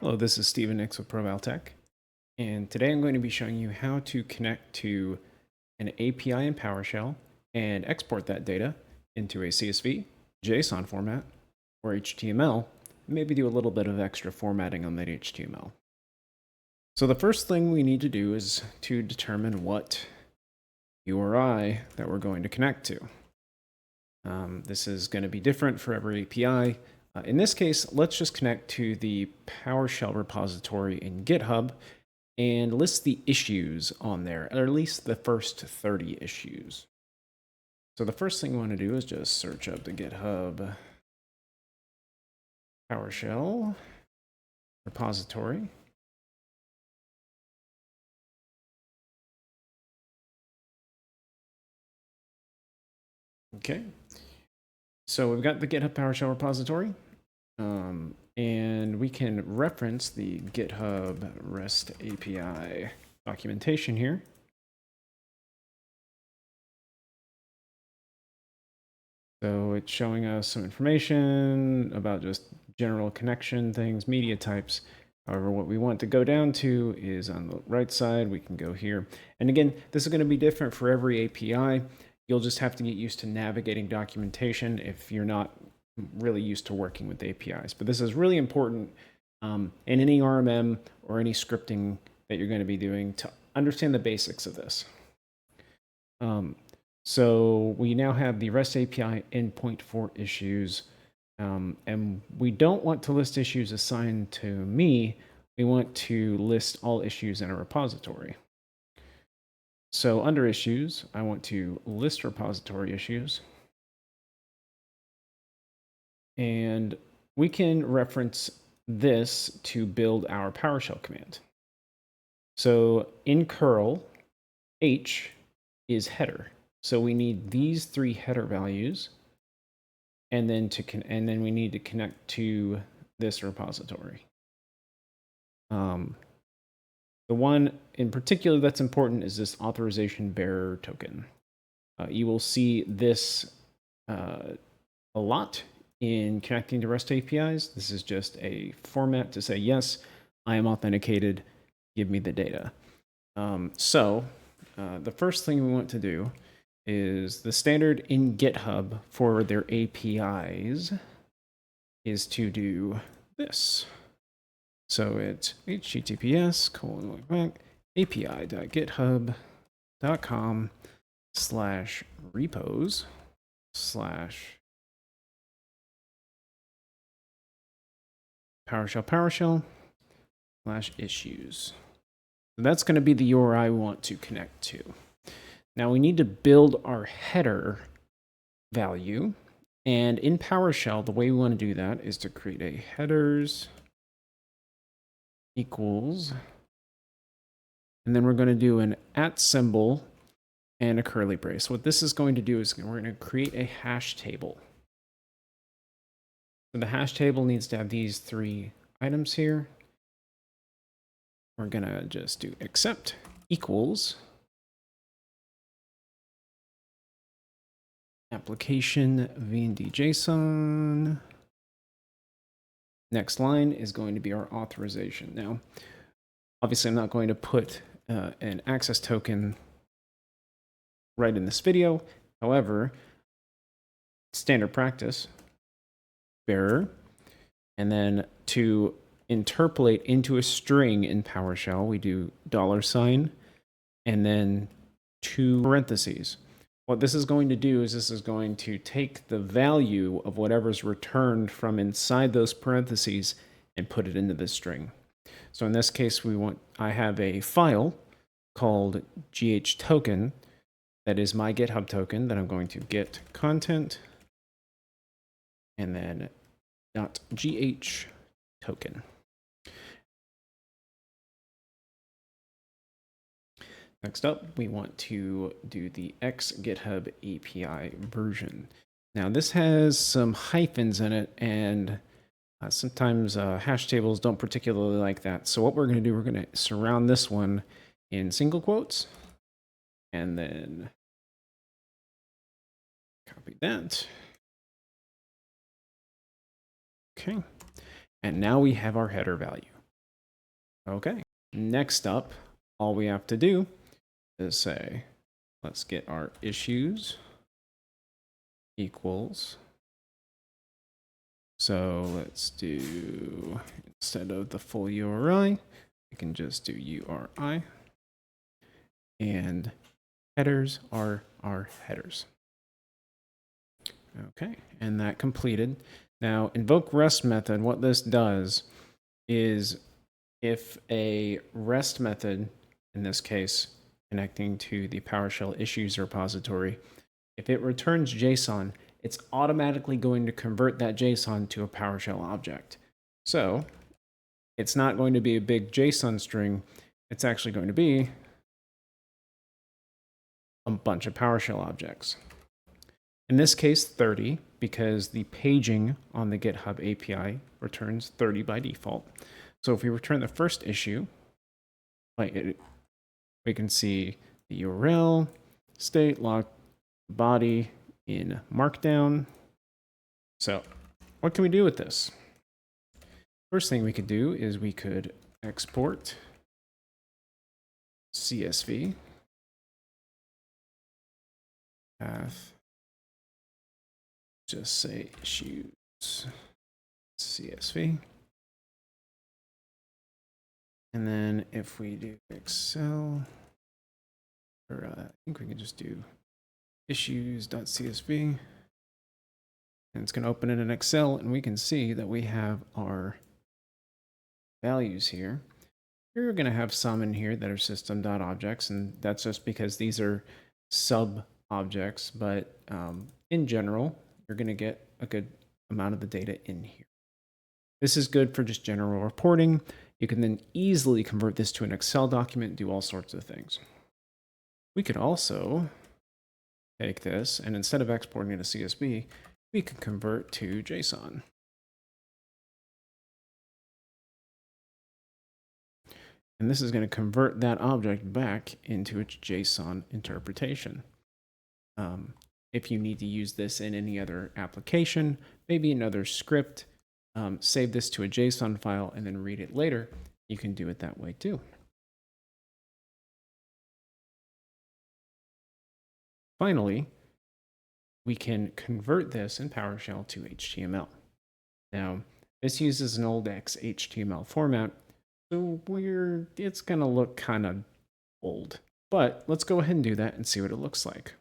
Hello, this is Stephen Nix with ProValTech, and today I'm going to be showing you how to connect to an API in PowerShell and export that data into a CSV, JSON format, or HTML, and maybe do a little bit of extra formatting on that HTML. So the first thing we need to do is to determine what URI that we're going to connect to. This is going to be different for every API. In this case, let's just connect to the PowerShell repository in GitHub and list the issues on there, or at least the first 30 issues. So the first thing we want to do is just search up the GitHub PowerShell repository. Okay, so we've got the GitHub PowerShell repository. And we can reference the GitHub REST API documentation here. So it's showing us some information about just general connection things, media types. However, what we want to go down to is on the right side. We can go here. And again, this is going to be different for every API. You'll just have to get used to navigating documentation if you're not really used to working with APIs. But this is really important in any RMM or any scripting that you're going to be doing to understand the basics of this. So we now have the REST API endpoint for issues. And we don't want to list issues assigned to me. We want to list all issues in a repository. So under issues, I want to list repository issues. And we can reference this to build our PowerShell command. So in curl, H is header. So we need these three header values, and then we need to connect to this repository. The one in particular that's important is this authorization bearer token. You will see this a lot in connecting to REST APIs. This is just a format to say, yes, I am authenticated, give me the data. The first thing we want to do is the standard in GitHub for their APIs is to do this. So it's https://repos/PowerShell/issues. So that's going to be the URI we want to connect to. Now we need to build our header value. And in PowerShell, the way we want to do that is to create a headers equals, and then we're going to do an @ symbol and a curly brace. What this is going to do is we're going to create a hash table. So the hash table needs to have these three items here. We're going to just do accept equals application VND JSON. Next line is going to be our authorization. Now, obviously, I'm not going to put an access token right in this video. However, standard practice, bearer, and then to interpolate into a string in PowerShell, we do $, and then 2 parentheses. What this is going to do is this is going to take the value of whatever's returned from inside those parentheses and put it into this string. So in this case, I have a file called ghtoken that is my GitHub token that I'm going to get content and then .ghtoken. Next up, we want to do the xGithub API version. Now this has some hyphens in it, and sometimes hash tables don't particularly like that. So what we're going to do, we're going to surround this one in single quotes, and then copy that. Okay, and now we have our header value. Okay, next up, all we have to do is say, let's get our issues equals. So let's do, instead of the full URI, we can just do URI. And headers are our headers. Okay, and that completed. Now, invoke REST method, what this does is if a REST method, in this case, connecting to the PowerShell issues repository, if it returns JSON, it's automatically going to convert that JSON to a PowerShell object. So it's not going to be a big JSON string. It's actually going to be a bunch of PowerShell objects. In this case, 30, because the paging on the GitHub API returns 30 by default. So if we return the first issue, we can see the URL, state, log, body in Markdown. So what can we do with this? First thing we could do is we could export CSV path, just say issues CSV. And then if we do Excel, or I think we can just do issues.csv. And it's going to open it in Excel, and we can see that we have our values here. You're going to have some in here that are system.objects, and that's just because these are sub objects, but in general, you're going to get a good amount of the data in here. This is good for just general reporting. You can then easily convert this to an Excel document, do all sorts of things. We could also take this, and instead of exporting it to CSV, we can convert to JSON. And this is going to convert that object back into its JSON interpretation. If you need to use this in any other application, maybe another script, save this to a JSON file and then read it later, you can do it that way too. Finally, we can convert this in PowerShell to HTML. Now, this uses an old XHTML format, so it's going to look kind of old. But let's go ahead and do that and see what it looks like.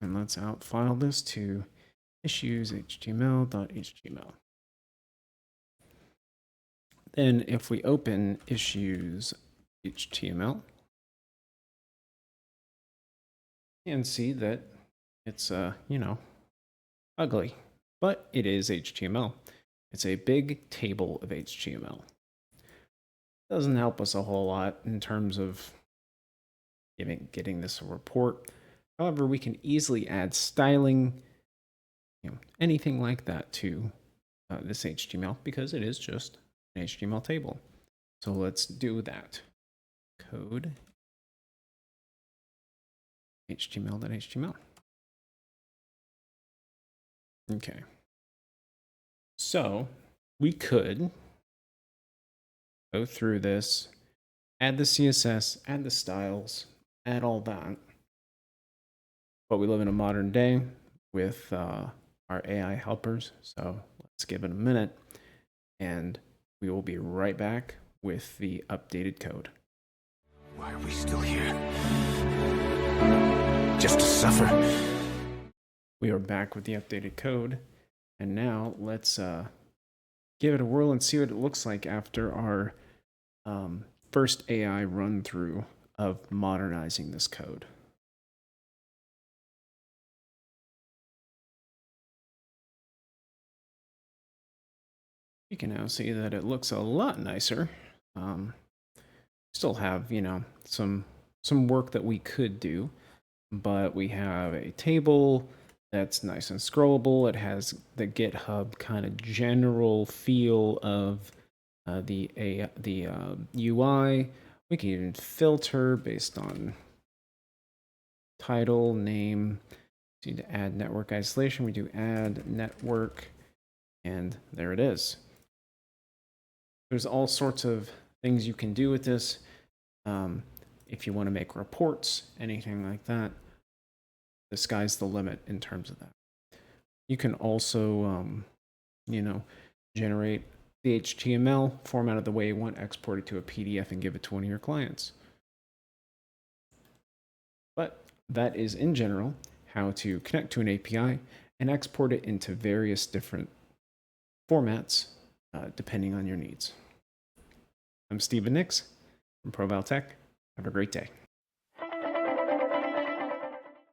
And let's outfile this to issues.html.html. Then if we open issues.html and see that it's, ugly, but it is HTML. It's a big table of HTML. Doesn't help us a whole lot in terms of getting this a report. However, we can easily add styling, anything like that to this HTML because it is just an HTML table. So let's do that. Code HTML.html. Okay. So we could go through this, add the CSS, add the styles, add all that. But we live in a modern day with our AI helpers. So let's give it a minute and we will be right back with the updated code. Why are we still here? Just to suffer? We are back with the updated code. And now let's give it a whirl and see what it looks like after our first AI run through of modernizing this code. You can now see that it looks a lot nicer. Still have, some work that we could do, but we have a table that's nice and scrollable. It has the GitHub kind of general feel of the UI. We can even filter based on title, name. We need to add network isolation. We do add network And there it is. There's all sorts of things you can do with this. If you want to make reports, anything like that, the sky's the limit in terms of that. You can also, generate the HTML, format it the way you want, export it to a PDF, and give it to one of your clients. But that is, in general, how to connect to an API and export it into various different formats, depending on your needs. I'm Stephen Nix from ProVal Tech. Have a great day.